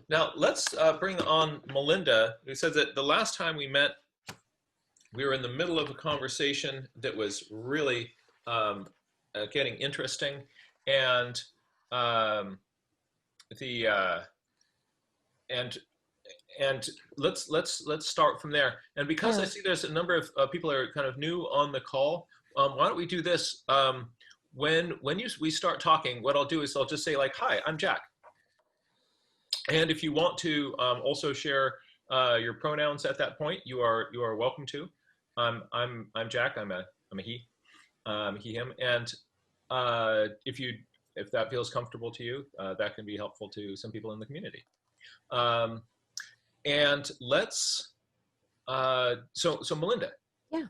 Now let's bring on Melinda, who said that the last time we met, we were in the middle of a conversation that was really getting interesting, and um, the and and let's start from there. And because I Yeah. see there's a number of people that are kind of new on the call, why don't we do this? When we start talking, what I'll do is I'll just say like, "Hi, I'm Jack," and if you want to also share your pronouns at that point, you are welcome to. I'm Jack. I'm a he him, and if that feels comfortable to you, that can be helpful to some people in the community. Um, and let's so Melinda. Yeah.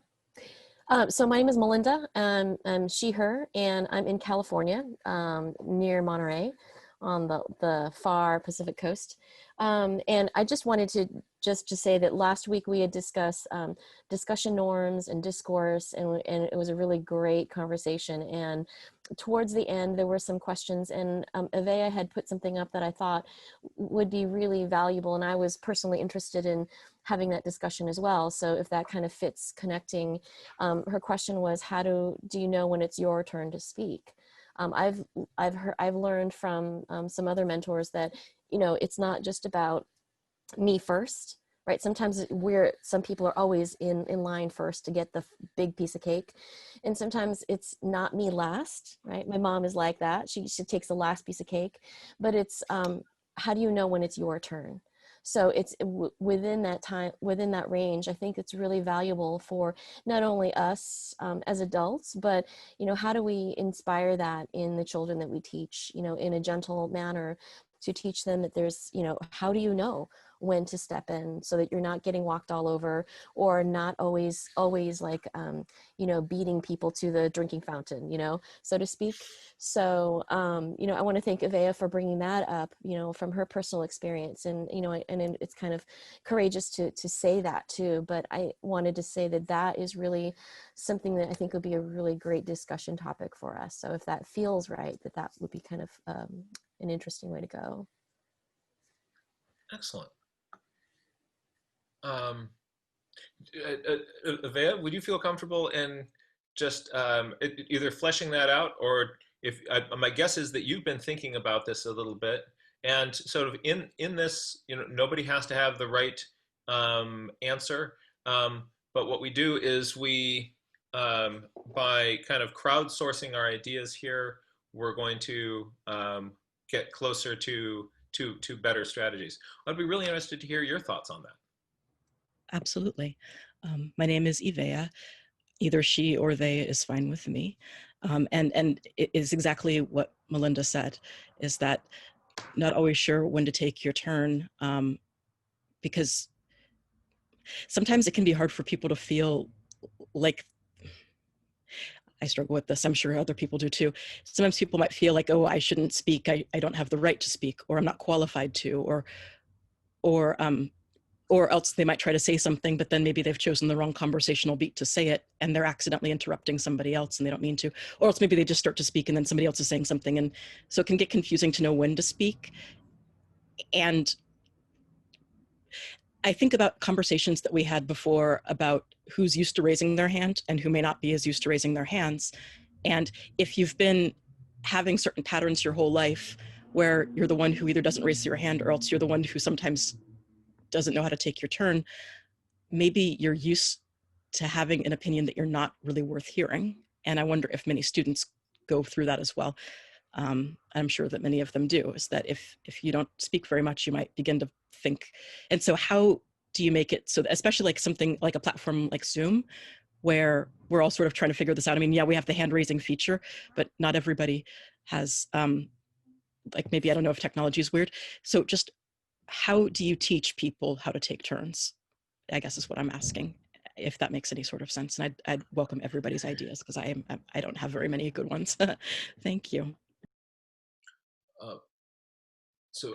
So my name is Melinda. I'm she, her, and I'm in California, near Monterey on the far Pacific coast. And I just wanted to say that last week we had discussed discussion norms and discourse, and it was a really great conversation. And towards the end, there were some questions, and Avea had put something up that I thought would be really valuable, and I was personally interested in having that discussion as well. So if that kind of fits connecting, her question was, do you know when it's your turn to speak? I've learned from some other mentors that, it's not just about me first, right? Sometimes some people are always in line first to get the big piece of cake. And sometimes it's not me last, right? My mom is like that. She takes the last piece of cake, but it's, how do you know when it's your turn? So it's within that time, within that range, I think it's really valuable for not only us as adults, but, how do we inspire that in the children that we teach, in a gentle manner, to teach them that there's, how do you know when to step in so that you're not getting walked all over, or not always like, beating people to the drinking fountain, so to speak. So, I want to thank Avea for bringing that up, from her personal experience, and, and it's kind of courageous to say that too. But I wanted to say that is really something that I think would be a really great discussion topic for us. So if that feels right, that would be kind of an interesting way to go. Excellent. Um, Avea, would you feel comfortable in just either fleshing that out, or if my guess is that you've been thinking about this a little bit, and sort of in this, nobody has to have the right answer, but what we do is by kind of crowdsourcing our ideas here, we're going to get closer to better strategies. I'd be really interested to hear your thoughts on that. Absolutely. My name is Ivea. Either she or they is fine with me. And it is exactly what Melinda said, is that not always sure when to take your turn, because sometimes it can be hard for people to feel like, I struggle with this, I'm sure other people do too. Sometimes people might feel like, oh, I shouldn't speak, I don't have the right to speak, or I'm not qualified to, or else they might try to say something, but then maybe they've chosen the wrong conversational beat to say it, and they're accidentally interrupting somebody else and they don't mean to. Or else maybe they just start to speak and then somebody else is saying something. And so it can get confusing to know when to speak. And I think about conversations that we had before about who's used to raising their hand and who may not be as used to raising their hands. And if you've been having certain patterns your whole life where you're the one who either doesn't raise your hand, or else you're the one who sometimes doesn't know how to take your turn, maybe you're used to having an opinion that you're not really worth hearing. And I wonder if many students go through that as well. I'm sure that many of them do, is that if you don't speak very much, you might begin to think. And so how do you make it so that, especially like something like a platform like Zoom, where we're all sort of trying to figure this out. I mean, yeah, we have the hand raising feature, but not everybody has, like, maybe, I don't know if technology is weird. So just how do you teach people how to take turns, I guess is what I'm asking, if that makes any sort of sense. And I'd welcome everybody's ideas, because I don't have very many good ones. Thank you. So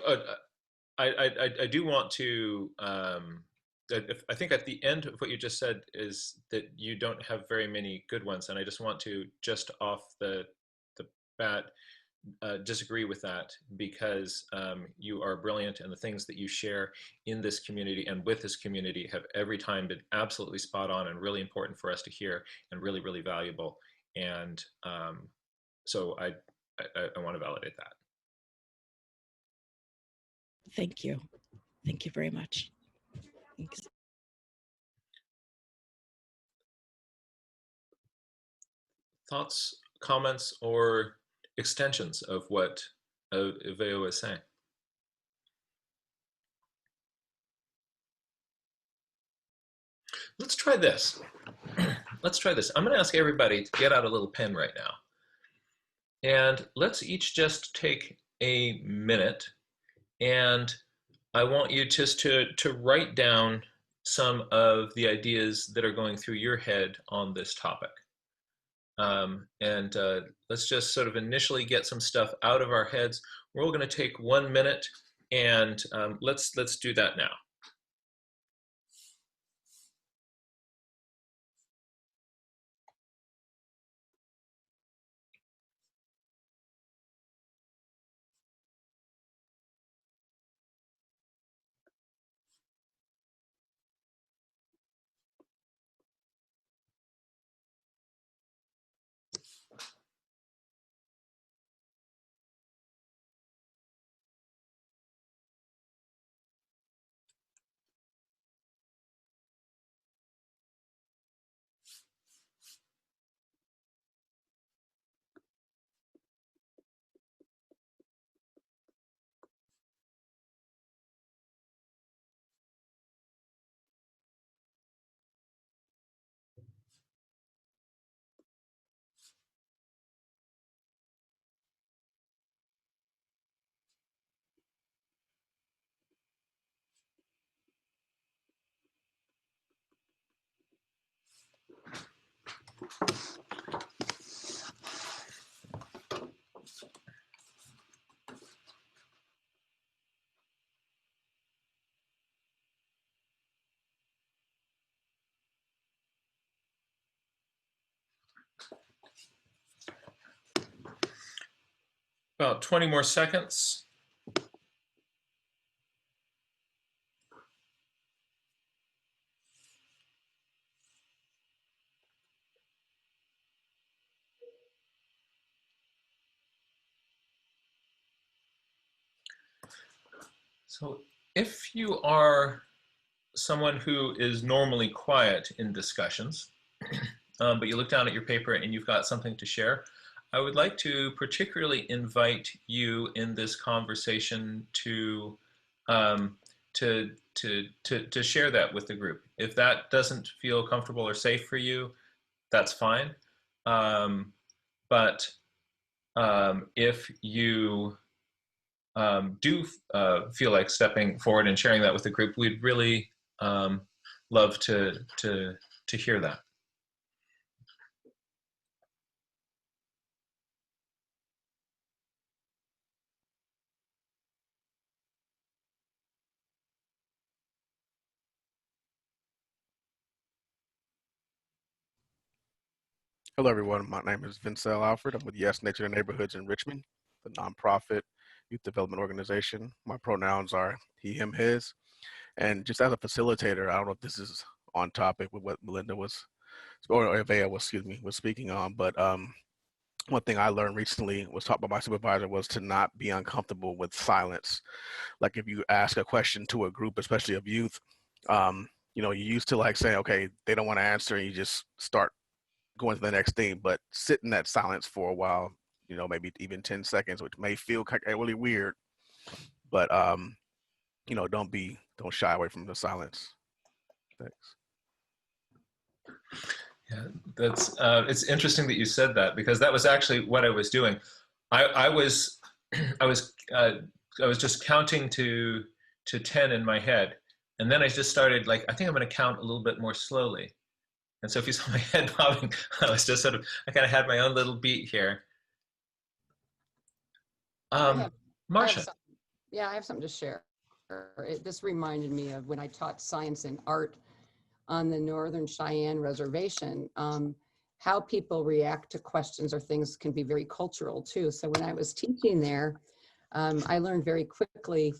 I do want to, I think at the end of what you just said is that you don't have very many good ones. And I just want to, just off the bat, disagree with that, because you are brilliant, and the things that you share in this community and with this community have every time been absolutely spot on and really important for us to hear, and really, really valuable. And so I want to validate that. Thank you. Thank you very much. Thanks. Thoughts, comments, or extensions of what Iveo is saying? Let's try this. Let's try this. I'm going to ask everybody to get out a little pen right now. And let's each just take a minute, and I want you just to write down some of the ideas that are going through your head on this topic. Let's just sort of initially get some stuff out of our heads. We're all going to take 1 minute, and let's do that now. About 20 more seconds. So if you are someone who is normally quiet in discussions, but you look down at your paper and you've got something to share, I would like to particularly invite you in this conversation to share that with the group. If that doesn't feel comfortable or safe for you, that's fine. But if you do feel like stepping forward and sharing that with the group, we'd really love to hear that. Hello, everyone. My name is Vincel Alfred. I'm with Yes Nature to Neighborhoods in Richmond, the nonprofit youth development organization. My pronouns are he, him, his. And just as a facilitator, I don't know if this is on topic with what Melinda was, or Ivea was, excuse me, was speaking on, but one thing I learned recently was taught by my supervisor was to not be uncomfortable with silence. Like if you ask a question to a group, especially of youth, you know, you used to like saying, okay, they don't want to answer, and you just start going to the next thing, but sit in that silence for a while, you know, maybe even 10 seconds, which may feel really weird, but you know, don't shy away from the silence. Thanks. Yeah, that's it's interesting that you said that, because that was actually what I was doing. I was just counting to 10 in my head, and then I just started like, I think I'm going to count a little bit more slowly. And so if you saw my head bobbing, I was just I kind of had my own little beat here. Marsha. I have something to share. This reminded me of when I taught science and art on the Northern Cheyenne Reservation. how people react to questions or things can be very cultural too. So when I was teaching there, I learned very quickly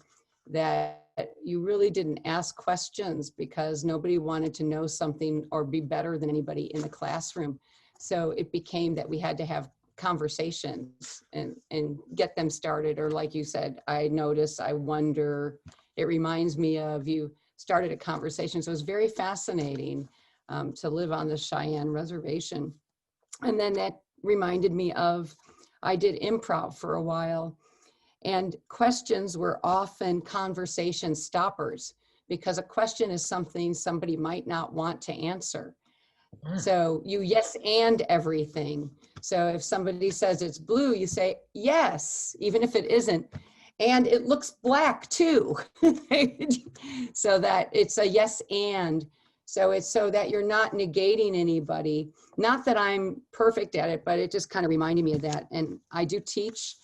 that you really didn't ask questions because nobody wanted to know something or be better than anybody in the classroom. So it became that we had to have conversations and get them started. Or like you said, I notice, I wonder, it reminds me of, you started a conversation. So it was very fascinating to live on the Cheyenne Reservation. And then that reminded me of, I did improv for a while, and questions were often conversation stoppers because a question is something somebody might not want to answer. So you yes and everything. So if somebody says it's blue, you say yes, even if it isn't. And it looks black too. So that it's a yes and. So it's so that you're not negating anybody. Not that I'm perfect at it, but it just kind of reminded me of that. And I do teach,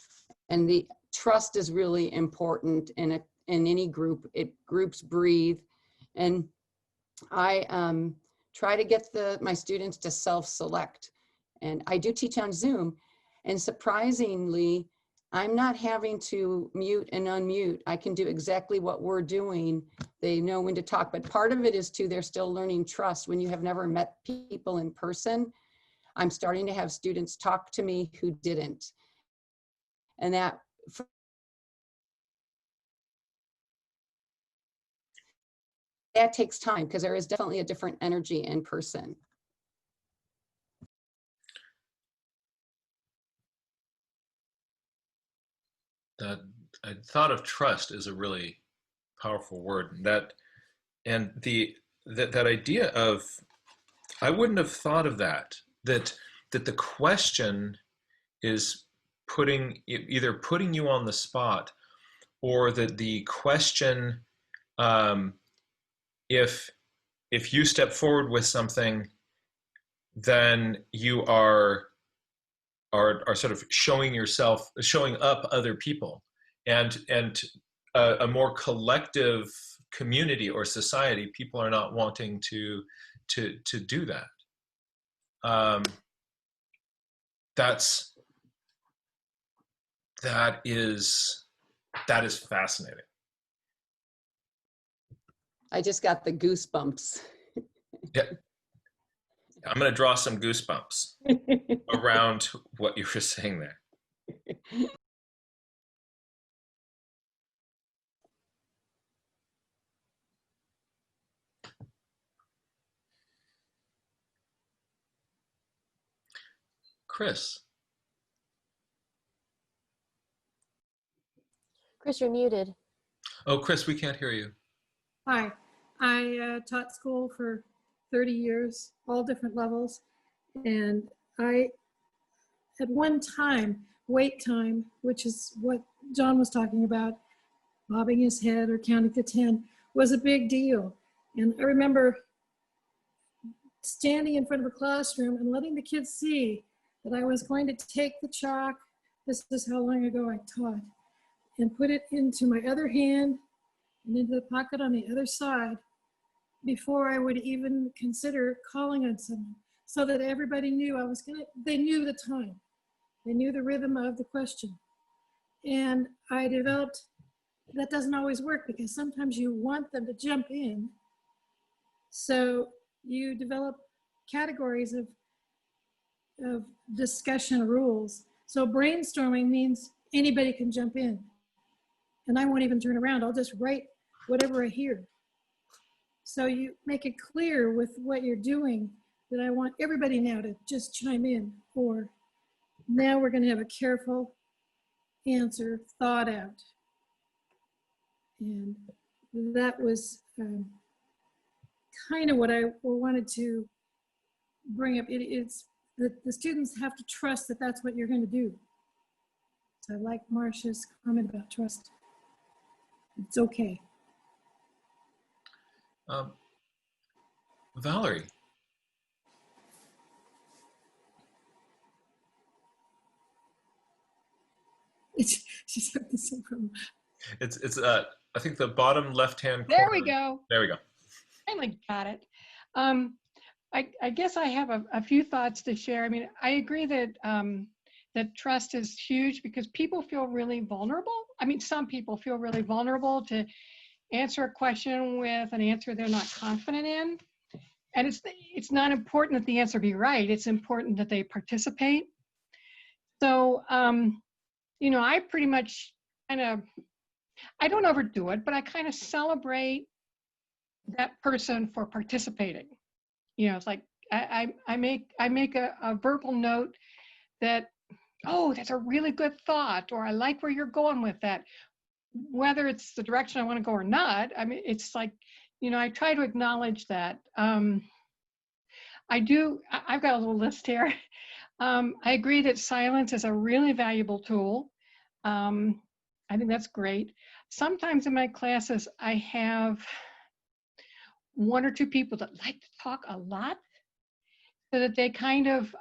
and the trust is really important in any group. Groups breathe. And I try to get my students to self-select. And I do teach on Zoom. And surprisingly, I'm not having to mute and unmute. I can do exactly what we're doing. They know when to talk. But part of it is too, they're still learning trust. When you have never met people in person, I'm starting to have students talk to me who didn't. And that takes time because there is definitely a different energy in person. That I thought of trust is a really powerful word. That idea of, I wouldn't have thought of that. That the question is either putting you on the spot, or that the question, if you step forward with something, then you are sort of showing up other people, and a more collective community or society. People are not wanting to do that. That is fascinating. I just got the goosebumps. Yeah. I'm going to draw some goosebumps around what you were saying there. Chris. Chris, you're muted. Oh, Chris, we can't hear you. Hi, I taught school for 30 years, all different levels. And I, at one time, wait time, which is what John was talking about, bobbing his head or counting to 10, was a big deal. And I remember standing in front of a classroom and letting the kids see that I was going to take the chalk, this is how long ago I taught, and put it into my other hand and into the pocket on the other side before I would even consider calling on someone, so that everybody knew they knew the time. They knew the rhythm of the question. And I developed, that doesn't always work because sometimes you want them to jump in. So you develop categories of discussion rules. So brainstorming means anybody can jump in. And I won't even turn around. I'll just write whatever I hear. So you make it clear with what you're doing that I want everybody now to just chime in, or now we're going to have a careful answer thought out. And that was kind of what I wanted to bring up. It's that the students have to trust that that's what you're going to do. So I like Marcia's comment about trust. It's okay. Valerie. She's got the same problem. It's I think the bottom left-hand corner. There we go. There we go. Finally got it. I guess I have a few thoughts to share. I mean, I agree that that trust is huge because people feel really vulnerable. I mean, some people feel really vulnerable to answer a question with an answer they're not confident in. And it's not important that the answer be right. It's important that they participate. So, you know, I pretty much kind of, I don't overdo it, but I kind of celebrate that person for participating. You know, it's like I make a verbal note that, oh, that's a really good thought, or I like where you're going with that. Whether it's the direction I want to go or not, I mean, it's like, you know, I try to acknowledge that. I've got a little list here. I agree that silence is a really valuable tool. I think that's great. Sometimes in my classes, I have one or two people that like to talk a lot so that they kind of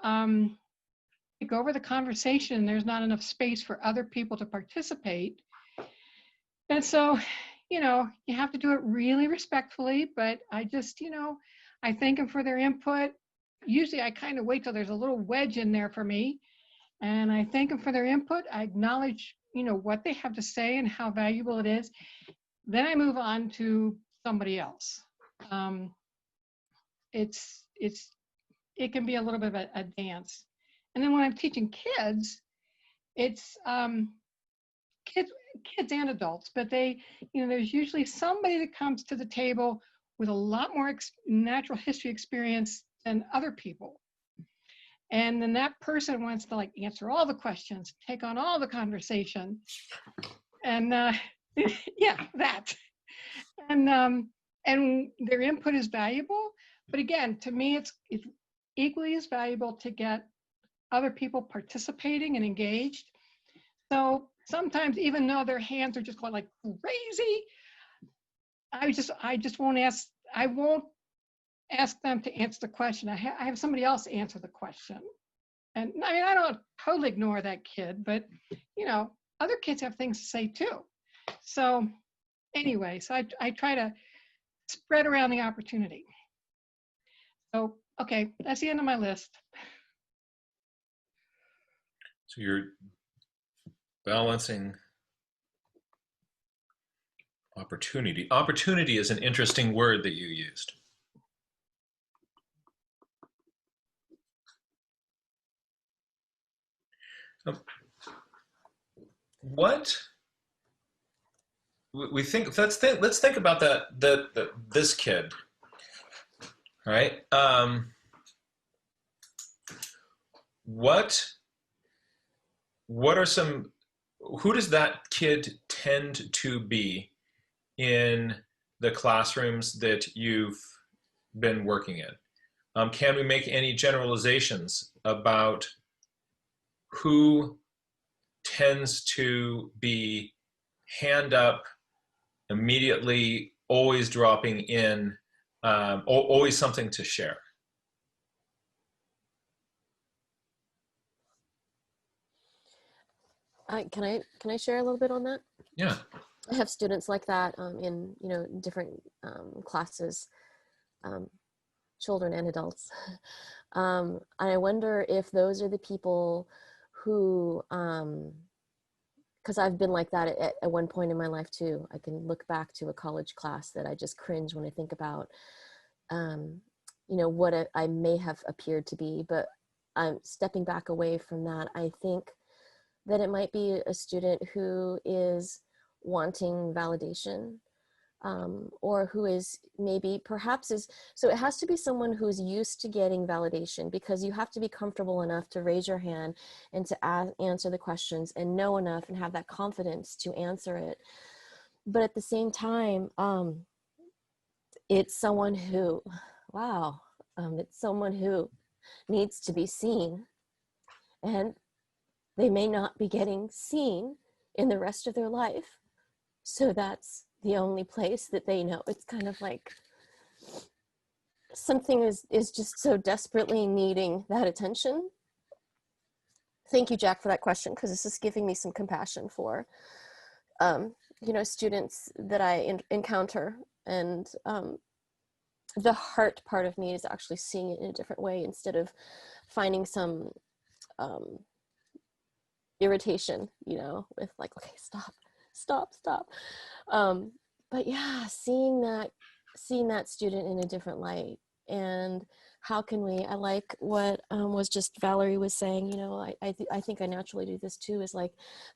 take over the conversation. There's not enough space for other people to participate. And so, you know, you have to do it really respectfully, but I just, you know, I thank them for their input. Usually I kind of wait till there's a little wedge in there for me, and I thank them for their input. I acknowledge, you know, what they have to say and how valuable it is. Then I move on to somebody else. It can be a little bit of a dance. And then when I'm teaching kids, it's kids and adults, but they, you know, there's usually somebody that comes to the table with a lot more natural history experience than other people. And then that person wants to like answer all the questions, take on all the conversation. And yeah, that. And their input is valuable. But again, to me, it's equally as valuable to get other people participating and engaged. So sometimes, even though their hands are just going like crazy, I won't ask. I won't ask them to answer the question. I have somebody else answer the question. And I mean, I don't totally ignore that kid, but you know, other kids have things to say too. So anyway, so I try to spread around the opportunity. So, okay, that's the end of my list. So you're balancing opportunity. Opportunity is an interesting word that you used. What we think? Let's think about that. This kid, right? What are some? Who does that kid tend to be in the classrooms that you've been working in? Can we make any generalizations about who tends to be hand up, immediately, always dropping in, always something to share? Can I share a little bit on that? Yeah. I have students like that in, you know, different classes, children and adults. I wonder if those are the people who, because I've been like that at one point in my life too. I can look back to a college class that I just cringe when I think about, you know, what I may have appeared to be. But I'm stepping back away from that. I think that it might be a student who is wanting validation, or who is perhaps so it has to be someone who's used to getting validation, because you have to be comfortable enough to raise your hand and to answer the questions and know enough and have that confidence to answer it. But at the same time, it's someone who, it's someone who needs to be seen, and they may not be getting seen in the rest of their life. So that's the only place that they know. It's kind of like something is just so desperately needing that attention. Thank you, Jack, for that question, because this is giving me some compassion for, you know, students that I encounter. And the heart part of me is actually seeing it in a different way instead of finding some irritation, you know, with like, okay, stop. But yeah, seeing that student in a different light. And how can we, I like what was just Valerie was saying, you know, I think I naturally do this too, is like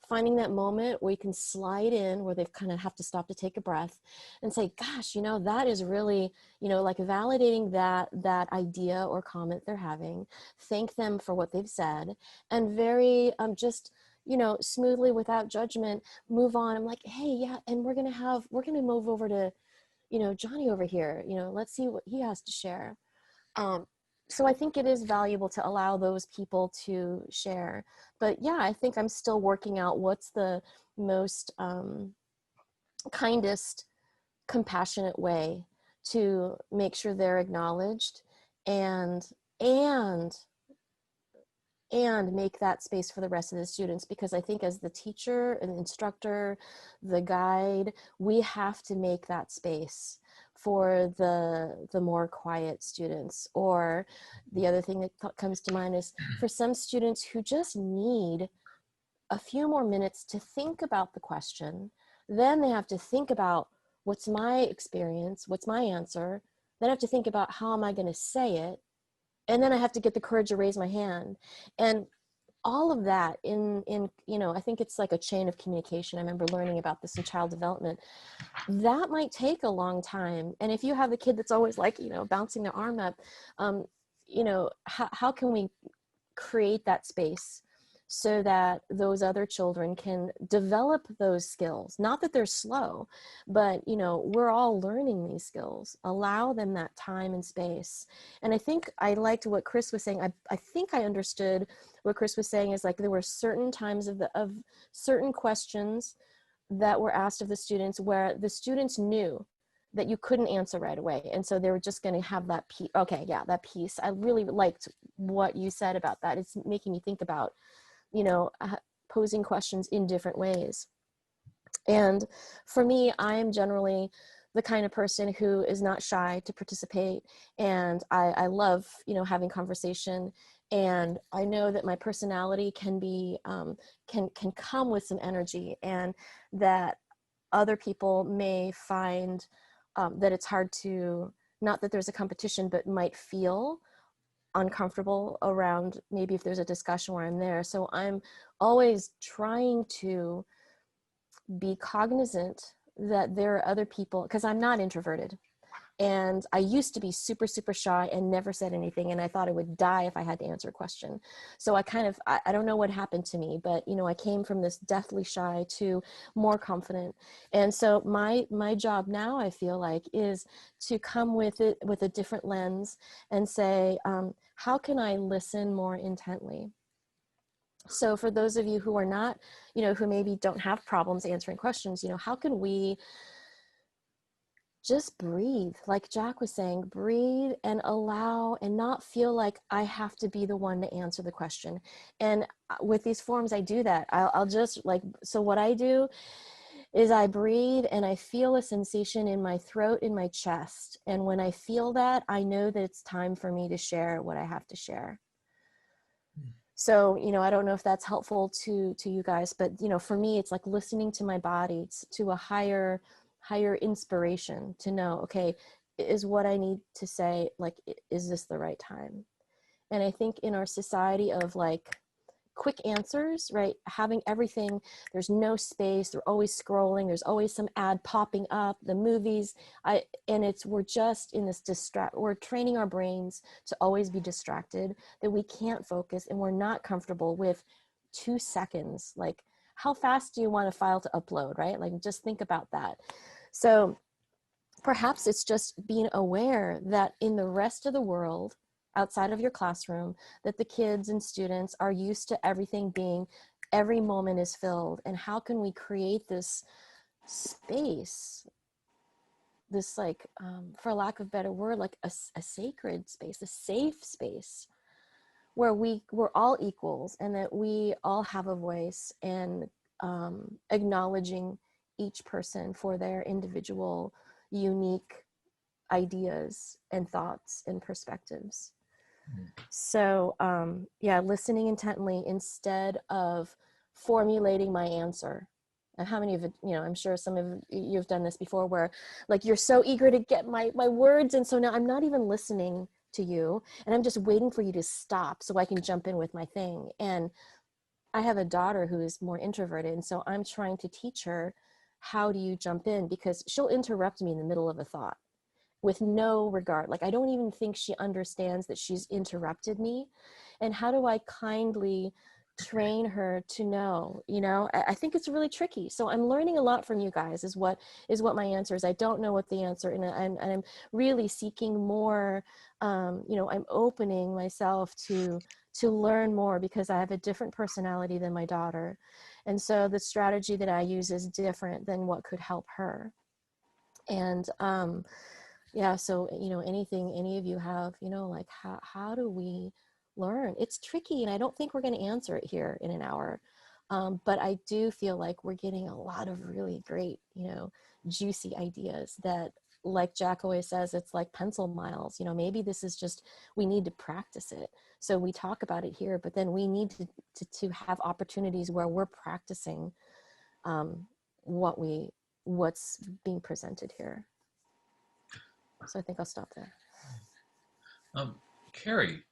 finding that moment where you can slide in, where they kind of have to stop to take a breath and say, gosh, you know, that is really, you know, like validating that idea or comment they're having, thank them for what they've said, and very just, you know, smoothly, without judgment, move on. I'm like, hey, yeah, and we're gonna move over to, you know, Johnny over here, you know, let's see what he has to share. So I think it is valuable to allow those people to share. But yeah, I think I'm still working out what's the most kindest, compassionate way to make sure they're acknowledged and make that space for the rest of the students. Because I think as the teacher and instructor, the guide, we have to make that space for the more quiet students. Or the other thing that comes to mind is for some students who just need a few more minutes to think about the question. Then they have to think about, what's my experience, what's my answer. Then I have to think about, how am I going to say it? And then I have to get the courage to raise my hand. And all of that in you know, I think it's like a chain of communication. I remember learning about this in child development. That might take a long time. And if you have the kid that's always like, you know, bouncing their arm up, you know, how can we create that space so that those other children can develop those skills? Not that they're slow, but, you know, we're all learning these skills. Allow them that time and space. And I think I liked what Chris was saying. I think I understood what Chris was saying, is like there were certain times of certain questions that were asked of the students where the students knew that you couldn't answer right away. And so they were just going to have that piece. Okay, yeah, that piece. I really liked what you said about that. It's making me think about, you know, posing questions in different ways. And for me, I am generally the kind of person who is not shy to participate. And I love, you know, having conversation. And I know that my personality can be, can come with some energy, and that other people may find that it's hard to, not that there's a competition, but might feel uncomfortable around maybe if there's a discussion where I'm there. So I'm always trying to be cognizant that there are other people, because I'm not introverted. And I used to be super, super shy and never said anything. And I thought I would die if I had to answer a question. So I kind of, I don't know what happened to me, but, you know, I came from this deathly shy to more confident. And so my job now, I feel like, is to come with it with a different lens and say, how can I listen more intently? So for those of you who are not, you know, who maybe don't have problems answering questions, you know, how can we just breathe? Like Jack was saying, breathe and allow, and not feel like I have to be the one to answer the question. And with these forums, I do that. I'll just like, so what I do is I breathe and I feel a sensation in my throat, in my chest. And when I feel that, I know that it's time for me to share what I have to share. So, you know, I don't know if that's helpful to you guys, but, you know, for me, it's like listening to my body, to a higher inspiration to know, okay, is what I need to say, like, is this the right time? And I think in our society of like quick answers, right? Having everything, there's no space, they're always scrolling, there's always some ad popping up, the movies, we're just in this we're training our brains to always be distracted, that we can't focus, and we're not comfortable with 2 seconds. Like, how fast do you want a file to upload, right? Like, just think about that. So perhaps it's just being aware that in the rest of the world, outside of your classroom, that the kids and students are used to everything being, every moment is filled. And how can we create this space, this like, for lack of a better word, like a sacred space, a safe space, where we're all equals and that we all have a voice, and acknowledging each person for their individual, unique ideas and thoughts and perspectives. So yeah, listening intently instead of formulating my answer. And how many of it, you know, I'm sure some of you've done this before, where like you're so eager to get my words, and so now I'm not even listening to you, and I'm just waiting for you to stop so I can jump in with my thing. And I have a daughter who is more introverted, and so I'm trying to teach her, how do you jump in, because she'll interrupt me in the middle of a thought with no regard. Like, I don't even think she understands that she's interrupted me. And how do I kindly train her to know, you know? I think it's really tricky. So I'm learning a lot from you guys is what my answer is. I don't know what the answer, and I'm really seeking more, you know, I'm opening myself to learn more, because I have a different personality than my daughter. And so the strategy that I use is different than what could help her. And yeah, so, you know, anything any of you have, you know, like how do we learn? It's tricky, and I don't think we're going to answer it here in an hour. But I do feel like we're getting a lot of really great, you know, juicy ideas that, like Jack always says, it's like pencil miles. You know, maybe this is just, we need to practice it. So we talk about it here, but then we need to have opportunities where we're practicing what's being presented here. So I think I'll stop there. Carrie,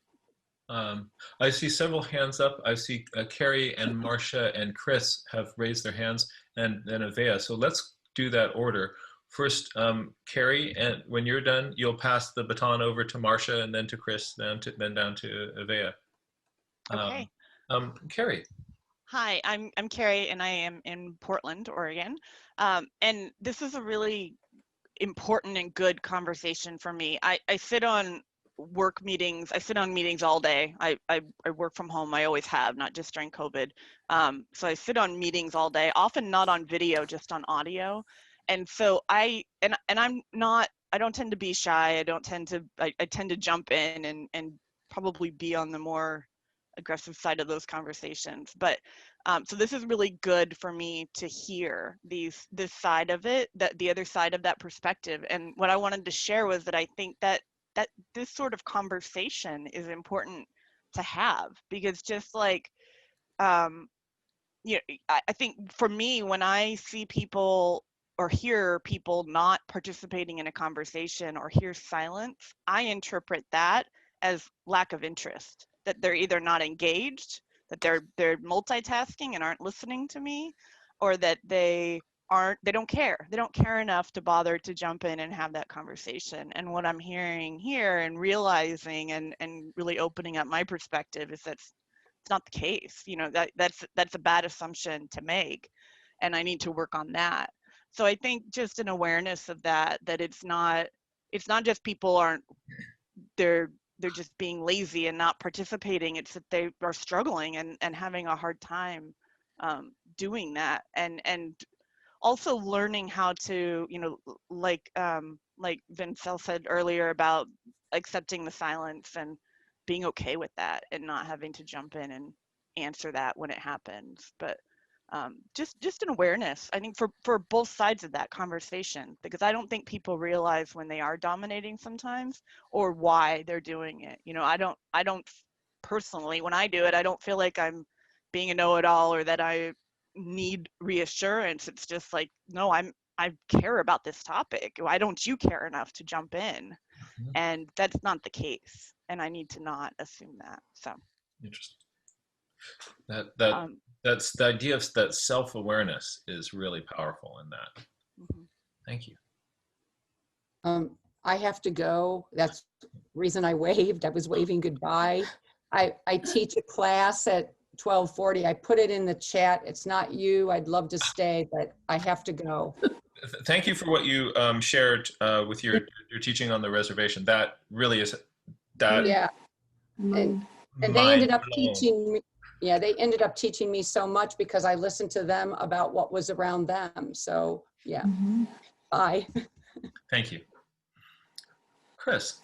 I see several hands up. I see Carrie and Marcia and Chris have raised their hands, and then Avea. So let's do that order. First, Carrie, and when you're done, you'll pass the baton over to Marcia, and then to Chris, then down to Avea. Okay. Carrie. Hi, I'm Carrie, and I am in Portland, Oregon. And this is a really important and good conversation for me. I sit on work meetings. I sit on meetings all day. I work from home. I always have, not just during COVID. So I sit on meetings all day, often not on video, just on audio. And so I'm not, I don't tend to be shy. I tend to jump in and probably be on the more aggressive side of those conversations. But so this is really good for me to hear this side of it, that the other side of that perspective. And what I wanted to share was that I think that this sort of conversation is important to have, because just like you know, I think for me, when I see people or hear people not participating in a conversation or hear silence, I interpret that as lack of interest, that they're either not engaged, that they're multitasking and aren't listening to me, or that they don't care. They don't care enough to bother to jump in and have that conversation. And what I'm hearing here and realizing and really opening up my perspective is that it's not the case. You know, that's a bad assumption to make, and I need to work on that. So I think just an awareness of that it's not just people they're just being lazy and not participating. It's that they are struggling and having a hard time doing that, and also learning how to, you know, like Vincel said earlier about accepting the silence and being okay with that and not having to jump in and answer that when it happens. But just an awareness, I think, for both sides of that conversation, because I don't think people realize when they are dominating sometimes or why they're doing it. You know, I don't personally, when I do it, I don't feel like I'm being a know-it-all or that I need reassurance. It's just like, no, I care about this topic. Why don't you care enough to jump in? Mm-hmm. And that's not the case, and I need to not assume that. So Interesting. That's the idea of that self-awareness is really powerful in that. Mm-hmm. Thank you. I have to go. That's the reason I waved. I was waving goodbye. I teach a class at 12:40. I put it in the chat. It's not you. I'd love to stay, but I have to go. Thank you for what you shared with your teaching on the reservation. That really is that. Yeah. And they ended up teaching me. Yeah, they ended up teaching me so much because I listened to them about what was around them. So yeah. Mm-hmm. Bye. Thank you. Chris.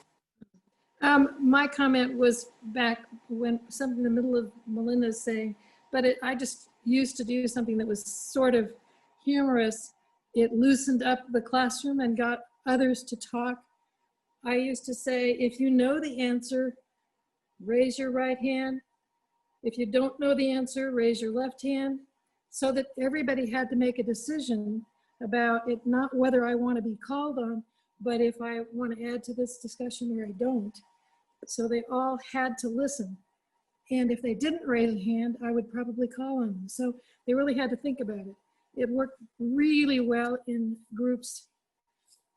My comment was back when something in the middle of Melinda's saying, but I just used to do something that was sort of humorous. It loosened up the classroom and got others to talk I used to say, if you know the answer, raise your right hand. If you don't know the answer, raise your left hand, so that everybody had to make a decision about it, not whether I want to be called on, but if I want to add to this discussion or I don't. So they all had to listen. And if they didn't raise a hand, I would probably call on them. So they really had to think about it. It worked really well in groups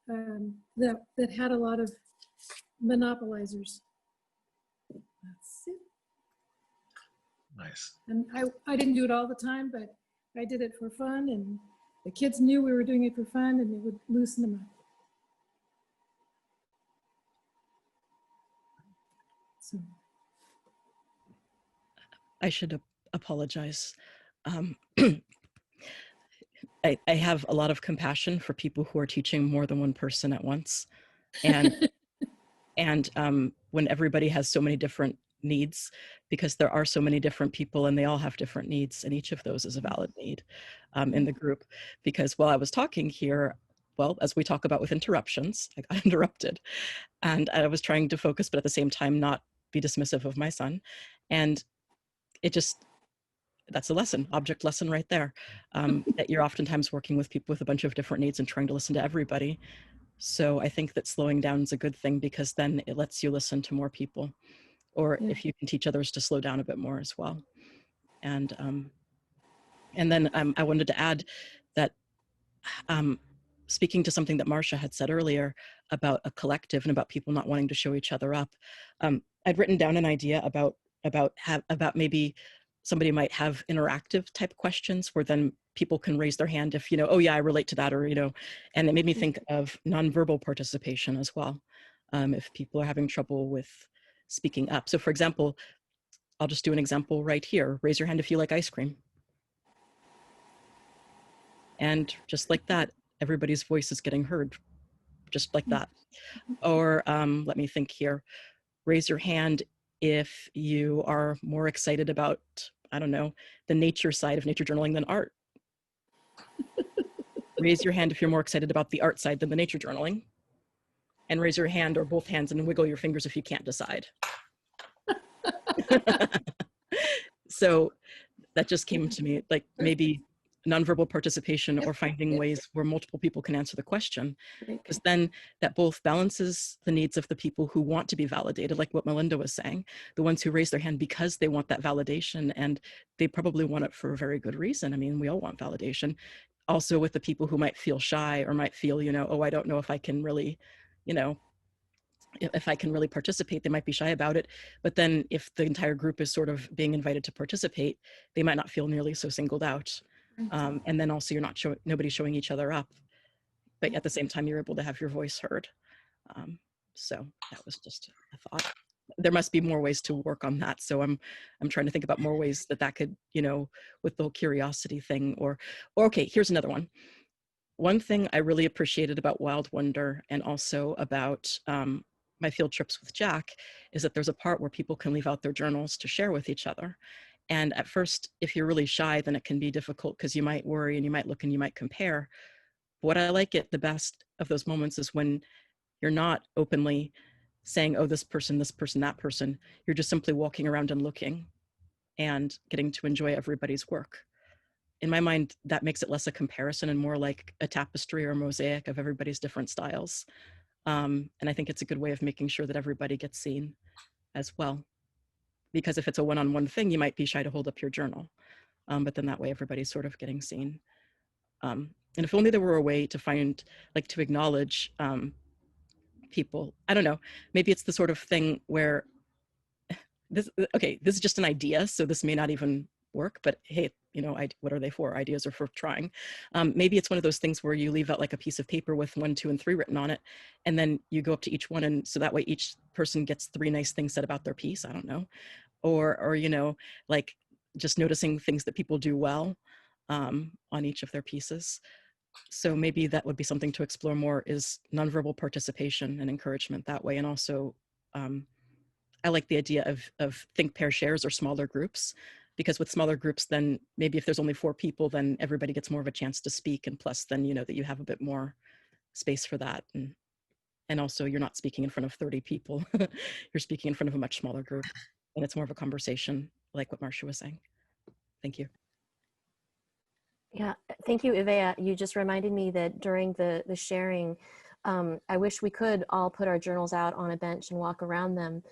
that had a lot of monopolizers. That's it. Nice. And I didn't do it all the time, but I did it for fun, and the kids knew we were doing it for fun, and it would loosen them up. So. I should apologize. I have a lot of compassion for people who are teaching more than one person at once. And, when everybody has so many different needs, because there are so many different people and they all have different needs, and each of those is a valid need in the group. Because while I was talking here, well, as we talk about with interruptions, I got interrupted, and I was trying to focus, but at the same time not be dismissive of my son. And it just, that's a lesson, object lesson right there, that you're oftentimes working with people with a bunch of different needs and trying to listen to everybody. So I think that slowing down is a good thing, because then it lets you listen to more people, or if you can teach others to slow down a bit more as well. And then I wanted to add that, speaking to something that Marcia had said earlier about a collective and about people not wanting to show each other up, I'd written down an idea about maybe somebody might have interactive type questions where then people can raise their hand if, oh yeah, I relate to that, or, and it made me think of nonverbal participation as well. If people are having trouble with speaking up. So for example, I'll just do an example right here. Raise your hand if you like ice cream. And just like that, everybody's voice is getting heard, just like that. Or let me think here. Raise your hand if you are more excited about, I don't know, the nature side of nature journaling than art. Raise your hand if you're more excited about the art side than the nature journaling. And raise your hand or both hands and wiggle your fingers if you can't decide. So that just came to me, like maybe nonverbal participation, or finding ways where multiple people can answer the question, because then that both balances the needs of the people who want to be validated, like what Melinda was saying, the ones who raise their hand because they want that validation, and they probably want it for a very good reason. I mean, we all want validation. Also with the people who might feel shy or might feel, oh, I don't know if I can really, if I can really participate. They might be shy about it. But then if the entire group is sort of being invited to participate, they might not feel nearly so singled out. And then also you're nobody's showing each other up, but at the same time, you're able to have your voice heard. So that was just a thought. There must be more ways to work on that. So I'm trying to think about more ways that could, with the whole curiosity thing, or okay, here's another one. One thing I really appreciated about Wild Wonder, and also about my field trips with Jack, is that there's a part where people can leave out their journals to share with each other. And at first, if you're really shy, then it can be difficult, because you might worry and you might look and you might compare. What I like it the best of those moments is when you're not openly saying, oh, this person, that person. You're just simply walking around and looking and getting to enjoy everybody's work. In my mind, that makes it less a comparison and more like a tapestry or a mosaic of everybody's different styles. And I think it's a good way of making sure that everybody gets seen as well. Because if it's a one-on-one thing, you might be shy to hold up your journal. But then that way everybody's sort of getting seen. And if only there were a way to find, like, to acknowledge people. I don't know, maybe it's the sort of thing where this is just an idea, so this may not even work, but hey, what are they for? Ideas are for trying. Maybe it's one of those things where you leave out like a piece of paper with 1, 2, and 3 written on it, and then you go up to each one, and so that way each person gets 3 nice things said about their piece. I don't know, or like just noticing things that people do well on each of their pieces. So maybe that would be something to explore more, is nonverbal participation and encouragement that way. And also, I like the idea of think, pair, shares, or smaller groups, because with smaller groups, then maybe if there's only 4 people, then everybody gets more of a chance to speak. And plus then, that you have a bit more space for that. And And also, you're not speaking in front of 30 people. You're speaking in front of a much smaller group. And it's more of a conversation, like what Marcia was saying. Thank you. Yeah, thank you, Ivea. You just reminded me that during the sharing, I wish we could all put our journals out on a bench and walk around them,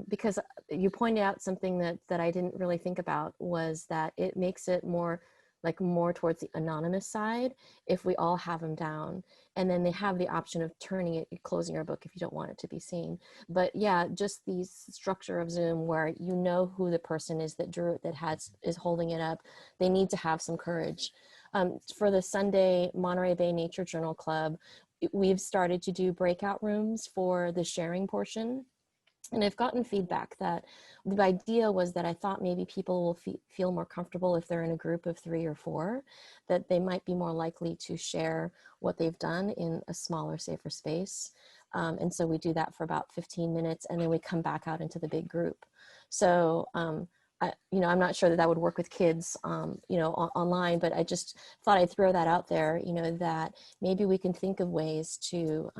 because you pointed out something that I didn't really think about, was that it makes it more towards the anonymous side if we all have them down, and then they have the option of turning it, closing your book if you don't want it to be seen. But yeah, just the structure of Zoom where you know who the person is that drew it, is holding it up. They need to have some courage. For the Sunday Monterey Bay Nature Journal Club, we've started to do breakout rooms for the sharing portion. And I've gotten feedback that the idea was that I thought maybe people will feel more comfortable if they're in a group of 3 or 4, that they might be more likely to share what they've done in a smaller, safer space. And so we do that for about 15 minutes, and then we come back out into the big group. So, I'm not sure that would work with kids, online, but I just thought I'd throw that out there, that maybe we can think of ways to,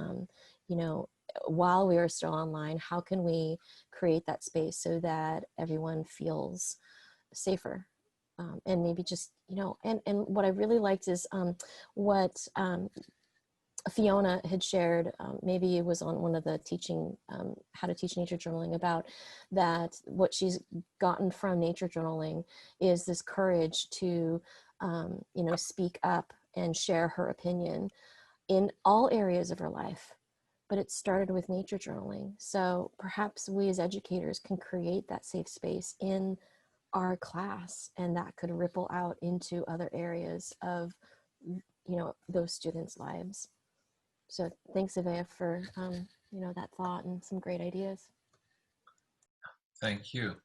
while we are still online, how can we create that space so that everyone feels safer? And maybe just, and what I really liked is what Fiona had shared, maybe it was on one of the teaching, how to teach nature journaling, about that what she's gotten from nature journaling is this courage to, speak up and share her opinion in all areas of her life. But it started with nature journaling. So perhaps we as educators can create that safe space in our class, and that could ripple out into other areas of, those students' lives. So thanks, Ivea, for, that thought and some great ideas. Thank you.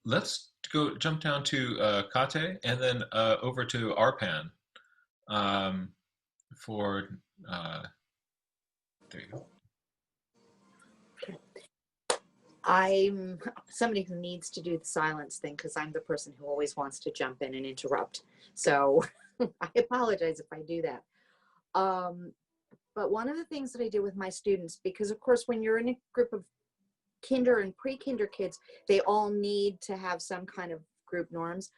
Let's jump down to Kate, and then over to Arpan for, there you go. I'm somebody who needs to do the silence thing because I'm the person who always wants to jump in and interrupt. So I apologize if I do that. But one of the things that I do with my students, because of course, when you're in a group of kinder and pre-kinder kids, they all need to have some kind of group norms.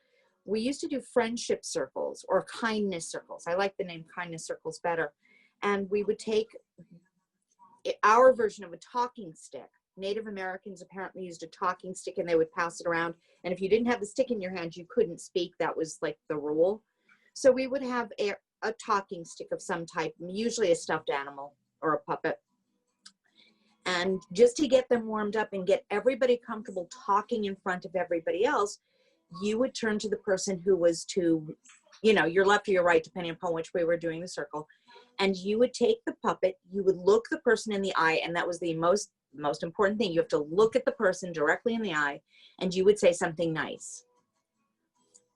We used to do friendship circles or kindness circles. I like the name kindness circles better. And we would take our version of a talking stick. Native Americans apparently used a talking stick and they would pass it around. And if you didn't have the stick in your hand, you couldn't speak. That was like the rule. So we would have a talking stick of some type, usually a stuffed animal or a puppet. And just to get them warmed up and get everybody comfortable talking in front of everybody else, you would turn to the person who was to, your left or your right, depending upon which way we're doing the circle. And you would take the puppet, you would look the person in the eye, and that was the most important thing. You have to look at the person directly in the eye, and you would say something nice.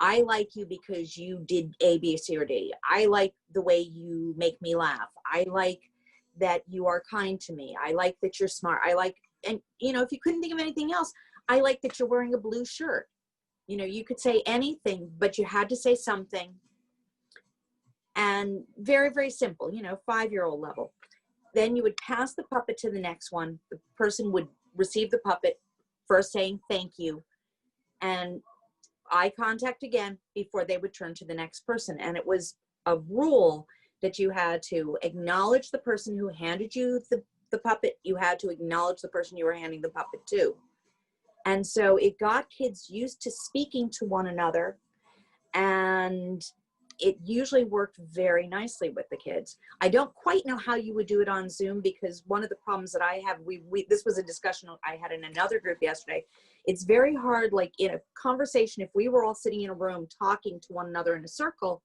I like you because you did A, B, C, or D. I like the way you make me laugh. I like that you are kind to me. I like that you're smart. I like, and if you couldn't think of anything else, I like that you're wearing a blue shirt. You could say anything, but you had to say something. And very, very simple, 5-year-old level. Then you would pass the puppet to the next one. The person would receive the puppet, first saying thank you, and eye contact again before they would turn to the next person. And it was a rule that you had to acknowledge the person who handed you the puppet. You had to acknowledge the person you were handing the puppet to. And so it got kids used to speaking to one another, and it usually worked very nicely with the kids. I don't quite know how you would do it on Zoom, because one of the problems that I have, this was a discussion I had in another group yesterday. It's very hard, like in a conversation, if we were all sitting in a room talking to one another in a circle,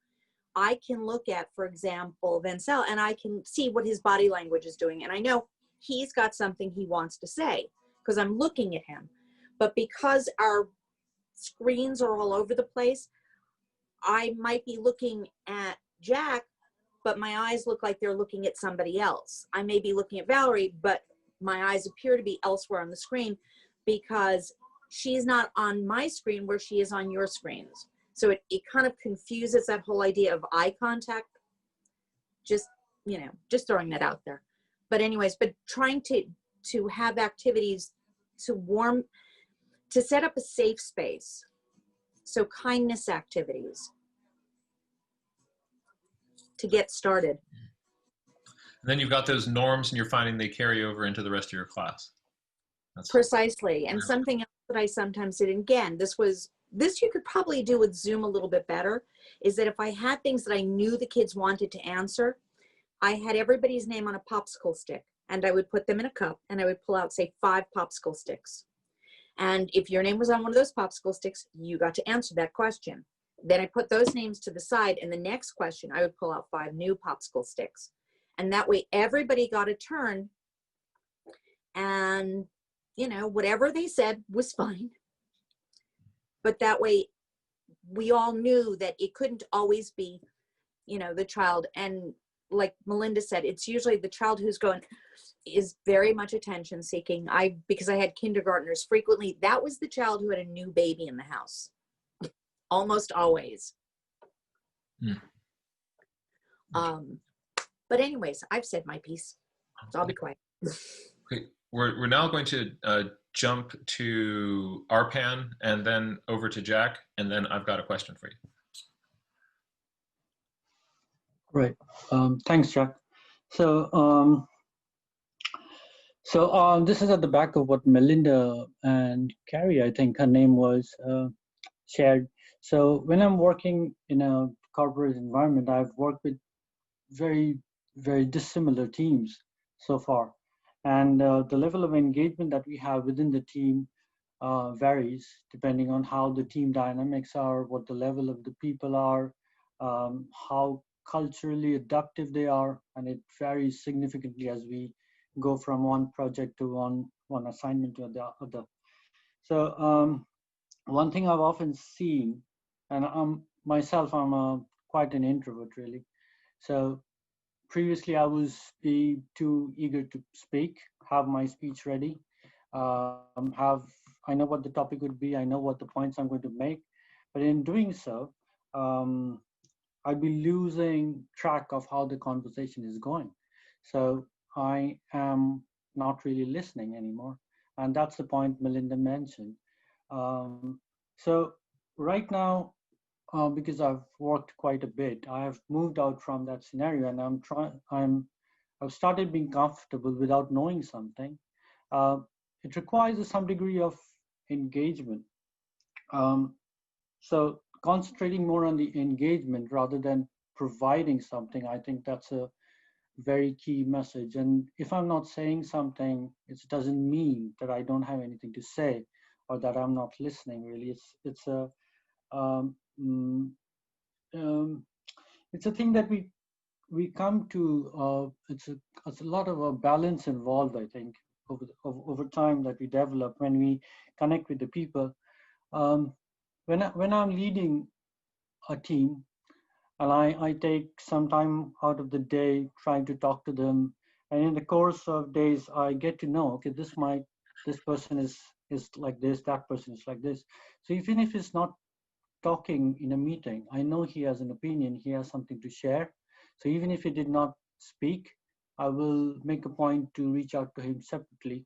I can look at, for example, Vincel, and I can see what his body language is doing. And I know he's got something he wants to say because I'm looking at him. But because our screens are all over the place, I might be looking at Jack, but my eyes look like they're looking at somebody else. I may be looking at Valerie, but my eyes appear to be elsewhere on the screen because she's not on my screen where she is on your screens. So it kind of confuses that whole idea of eye contact. Just throwing that out there. but anyways, but trying to have activities to set up a safe space. So kindness activities to get started. And then you've got those norms and you're finding they carry over into the rest of your class. That's Precisely. And something else that I sometimes did, and again, this you could probably do with Zoom a little bit better, is that if I had things that I knew the kids wanted to answer, I had everybody's name on a popsicle stick, and I would put them in a cup, and I would pull out, say, 5 popsicle sticks. And if your name was on one of those popsicle sticks, you got to answer that question. Then I put those names to the side, and the next question, I would pull out 5 new popsicle sticks. And that way everybody got a turn, and, you know, whatever they said was fine. But that way we all knew that it couldn't always be, you know, the child. And like Melinda said, it's usually the child who's is very much attention seeking. Because I had kindergartners frequently, that was the child who had a new baby in the house. Almost always. But anyways, I've said my piece, so I'll be quiet. Okay, we're now going to jump to Arpan and then over to Jack, and then I've got a question for you. Right. Thanks, Jack. So, this is at the back of what Melinda and Carrie, I think her name was, shared. So when I'm working in a corporate environment, I've worked with very, very dissimilar teams so far. And the level of engagement that we have within the team varies depending on how the team dynamics are, what the level of the people are, how culturally adaptive they are, and it varies significantly as we go from one project to one assignment to the other. So one thing I've often seen, and I'm quite an introvert really. So previously I was too eager to speak, have my speech ready, I know what the topic would be, I know what the points I'm going to make, but in doing so, I'd be losing track of how the conversation is going. So I am not really listening anymore. And that's the point Melinda mentioned. So right now, because I've worked quite a bit, I have moved out from that scenario, and I've started being comfortable without knowing something. It requires some degree of engagement. So concentrating more on the engagement rather than providing something, I think that's a very key message. And if I'm not saying something, it doesn't mean that I don't have anything to say or that I'm not listening. Really, it's a thing that we come to. It's a lot of a balance involved, I think, over time that we develop when we connect with the people. When I'm leading a team, and I take some time out of the day trying to talk to them, and in the course of days I get to know, okay, this person is like this, that person is like this. So even if he's not talking in a meeting, I know he has an opinion, he has something to share. So even if he did not speak, I will make a point to reach out to him separately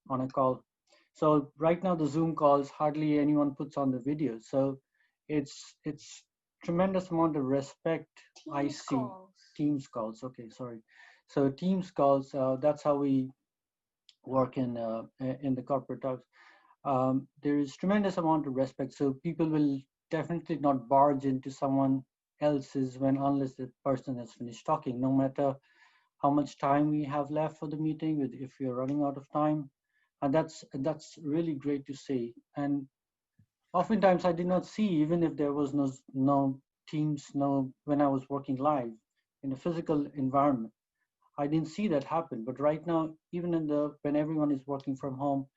on a call. So right now the Zoom calls, hardly anyone puts on the video. So it's tremendous amount of respect. Teams calls. Okay, sorry. So Teams calls, that's how we work in the corporate talks. There is tremendous amount of respect. So people will definitely not barge into someone else's unless the person has finished talking, no matter how much time we have left for the meeting, if we're running out of time. And that's really great to see. And oftentimes I did not see, even if there was no Teams, when I was working live in a physical environment, I didn't see that happen. But right now, even when everyone is working from home,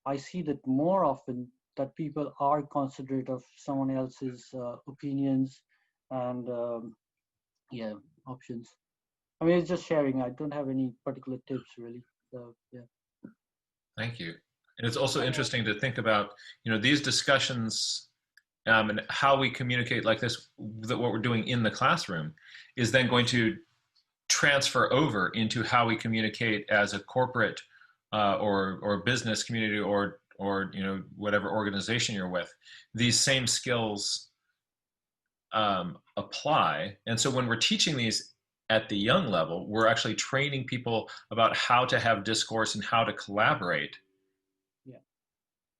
I see that more often that people are considerate of someone else's opinions and options. I mean, it's just sharing. I don't have any particular tips really. So yeah. Thank you. And it's also interesting to think about, these discussions and how we communicate like this, that what we're doing in the classroom is then going to transfer over into how we communicate as a corporate or business community or you know, whatever organization you're with. These same skills apply. And so when we're teaching these at the young level, we're actually training people about how to have discourse and how to collaborate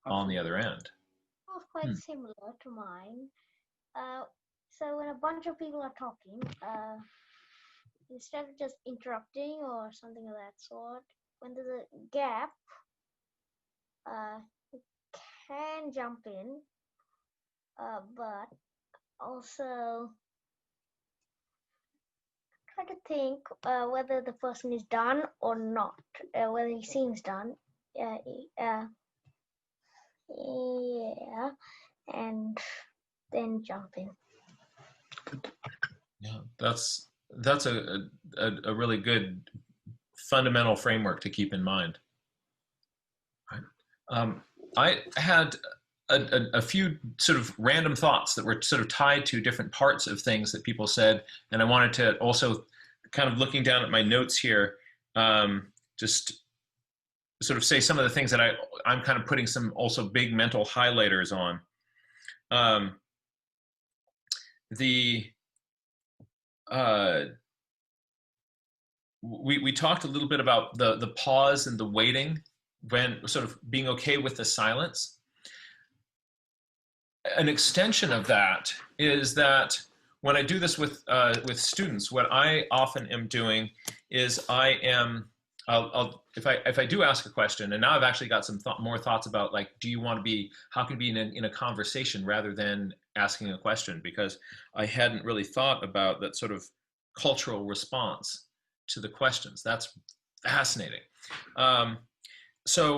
on the other end. Was quite similar to mine. So when a bunch of people are talking, instead of just interrupting or something of that sort, when there's a gap, you can jump in, but also try to think whether the person is done or not, whether he seems done. And then jump in. Yeah, that's a really good fundamental framework to keep in mind. Right. I had a few sort of random thoughts that were sort of tied to different parts of things that people said, and I wanted to also, kind of looking down at my notes here, just sort of say some of the things that I'm kind of putting some also big mental highlighters on. We talked a little bit about the pause and the waiting, when sort of being okay with the silence. An extension of that is that when I do this with students, what I often am doing is if I do ask a question, and now I've actually got some more thoughts about, like, do you want to be, how can you be in a conversation rather than asking a question, because I hadn't really thought about that sort of cultural response to the questions. That's fascinating. When